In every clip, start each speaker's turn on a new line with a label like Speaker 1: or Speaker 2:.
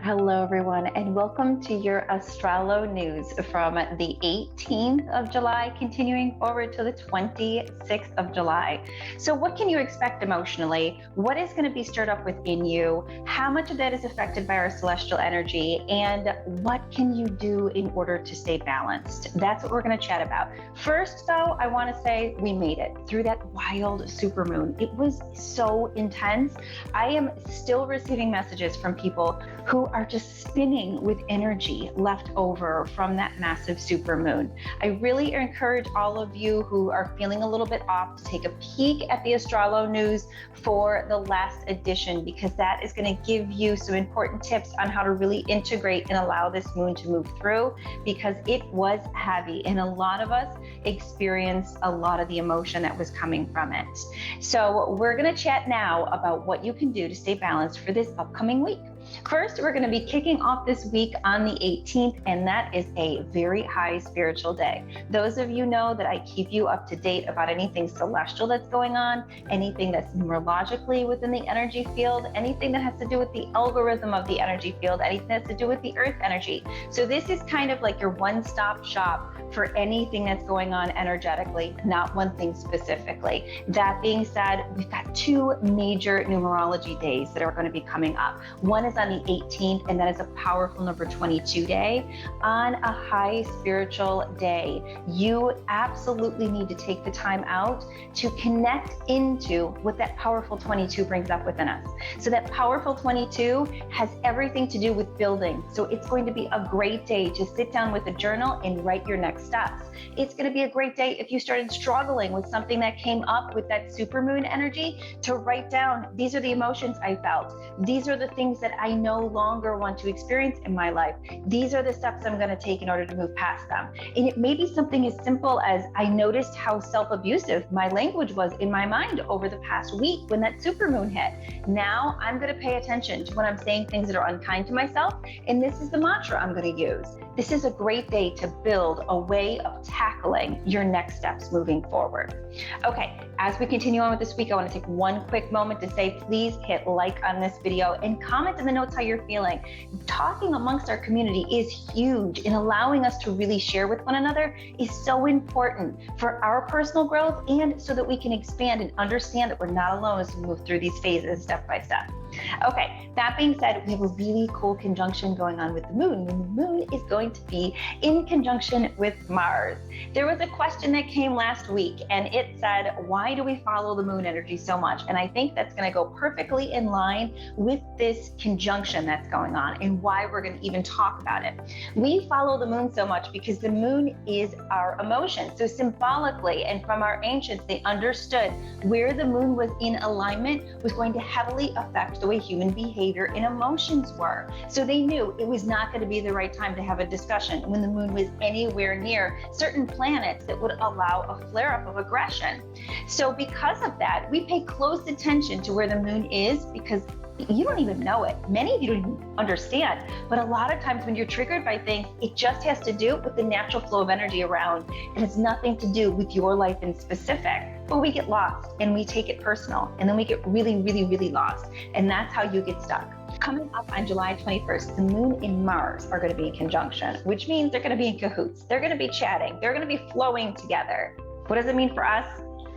Speaker 1: Hello, everyone, and welcome to your AstroloNEWS from the 18th of July, continuing forward to the 26th of July. So what can you expect emotionally? What is going to be stirred up within you? How much of that is affected by our celestial energy? And what can you do in order to stay balanced? That's what we're going to chat about. First, though, I want to say we made it through that wild supermoon. It was so intense. I am still receiving messages from people who are just spinning with energy left over from that massive supermoon. I really encourage all of you who are feeling a little bit off to take a peek at the AstroloNEWS for the last edition, because that is going to give you some important tips on how to really integrate and allow this moon to move through, because it was heavy and a lot of us experienced a lot of the emotion that was coming from it. So we're going to chat now about what you can do to stay balanced for this upcoming week. First, we're going to be kicking off this week on the 18th, and that is a very high spiritual day. Those of you know that I keep you up to date about anything celestial that's going on, anything that's numerologically within the energy field, anything that has to do with the algorithm of the energy field, anything that has to do with the earth energy. So this is kind of like your one-stop shop for anything that's going on energetically, not one thing specifically. That being said, we've got two major numerology days that are going to be coming up. One is on the 18th, and that is a powerful number 22 day. On a high spiritual day, you absolutely need to take the time out to connect into what that powerful 22 brings up within us. So that powerful 22 has everything to do with building. So it's going to be a great day to sit down with a journal and write your next steps. It's going to be a great day if you started struggling with something that came up with that supermoon energy, to write down, these are the emotions I felt. These are the things that I no longer want to experience in my life. These are the steps I'm going to take in order to move past them. And it may be something as simple as, I noticed how self-abusive my language was in my mind over the past week when that supermoon hit. Now I'm going to pay attention to when I'm saying things that are unkind to myself, and this is the mantra I'm going to use. This is a great day to build a way of tackling your next steps moving forward. Okay, as we continue on with this week, I want to take one quick moment to say, please hit like on this video and comment in the notes how you're feeling. Talking amongst our community is huge, and allowing us to really share with one another is so important for our personal growth, and so that we can expand and understand that we're not alone as we move through these phases step by step. Okay, that being said, we have a really cool conjunction going on with the moon. The moon is going to be in conjunction with Mars. There was a question that came last week, and it said, why do we follow the moon energy so much? And I think that's going to go perfectly in line with this conjunction that's going on, and why we're going to even talk about it. We follow the moon so much because the moon is our emotion. So symbolically, and from our ancients, they understood where the moon was in alignment was going to heavily affect the way human behavior and emotions were. So they knew it was not going to be the right time to have a discussion when the moon was anywhere near certain planets that would allow a flare-up of aggression. So because of that, we pay close attention to where the moon is, because you don't even know it. Many of you don't even understand, but a lot of times when you're triggered by things, it just has to do with the natural flow of energy around, and it's nothing to do with your life in specific. But we get lost and we take it personal, and then we get really, really, really lost. And that's how you get stuck. Coming up on July 21st, the moon and Mars are going to be in conjunction, which means they're going to be in cahoots. They're going to be chatting. They're going to be flowing together. What does it mean for us?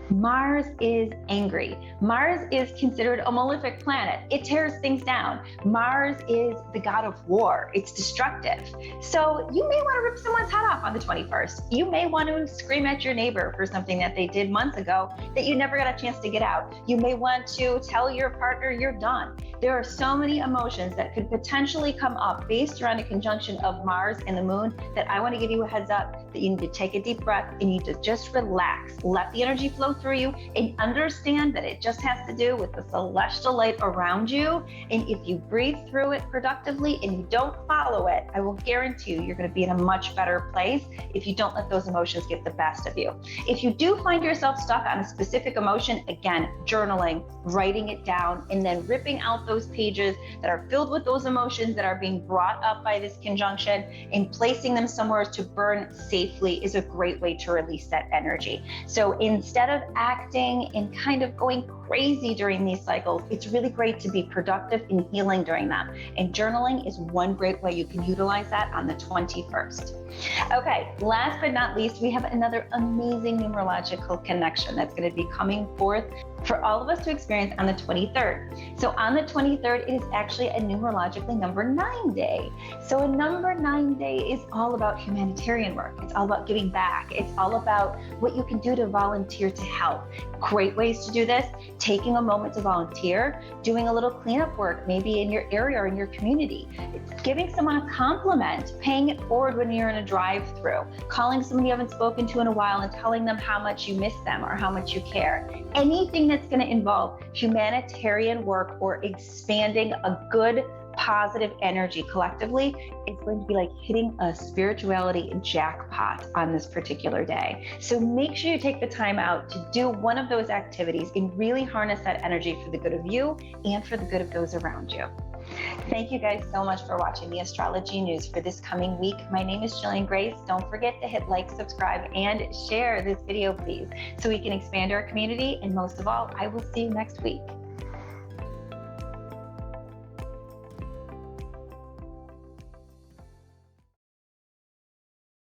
Speaker 1: Mars is angry. Mars is considered a malefic planet. It tears things down. Mars is the god of war. It's destructive. So you may want to rip someone's head off on the 21st. You may want to scream at your neighbor for something that they did months ago that you never got a chance to get out. You may want to tell your partner you're done. There are so many emotions that could potentially come up based around a conjunction of Mars and the moon, that I want to give you a heads up that you need to take a deep breath and you need to just relax. Let the energy flow through you, and understand that it just has to do with the celestial light around you. And if you breathe through it productively and you don't follow it, I will guarantee you're going to be in a much better place if you don't let those emotions get the best of you. If you do find yourself stuck on a specific emotion, again, journaling, writing it down, and then ripping out those pages that are filled with those emotions that are being brought up by this conjunction and placing them somewhere to burn safely is a great way to release that energy. So instead of acting and kind of going crazy during these cycles, it's really great to be productive and healing during them. And journaling is one great way you can utilize that on the 21st. Okay, last but not least, we have another amazing numerological connection that's going to be coming forth for all of us to experience on the 23rd. So on the 23rd, it is actually a numerologically number 9 day. So a number 9 day is all about humanitarian work. It's all about giving back. It's all about what you can do to volunteer to help. Great ways to do this: taking a moment to volunteer, doing a little cleanup work, maybe in your area or in your community. It's giving someone a compliment, paying it forward when you're in a drive-through, calling someone you haven't spoken to in a while and telling them how much you miss them or how much you care. Anything that's going to involve humanitarian work or expanding a good, positive energy collectively is going to be like hitting a spirituality jackpot on this particular day. So make sure you take the time out to do one of those activities and really harness that energy for the good of you and for the good of those around you. Thank you guys so much for watching the Astrology News for this coming week. My name is Jillian Grace. Don't forget to hit like, subscribe, and share this video, please, so we can expand our community. And most of all, I will see you next week.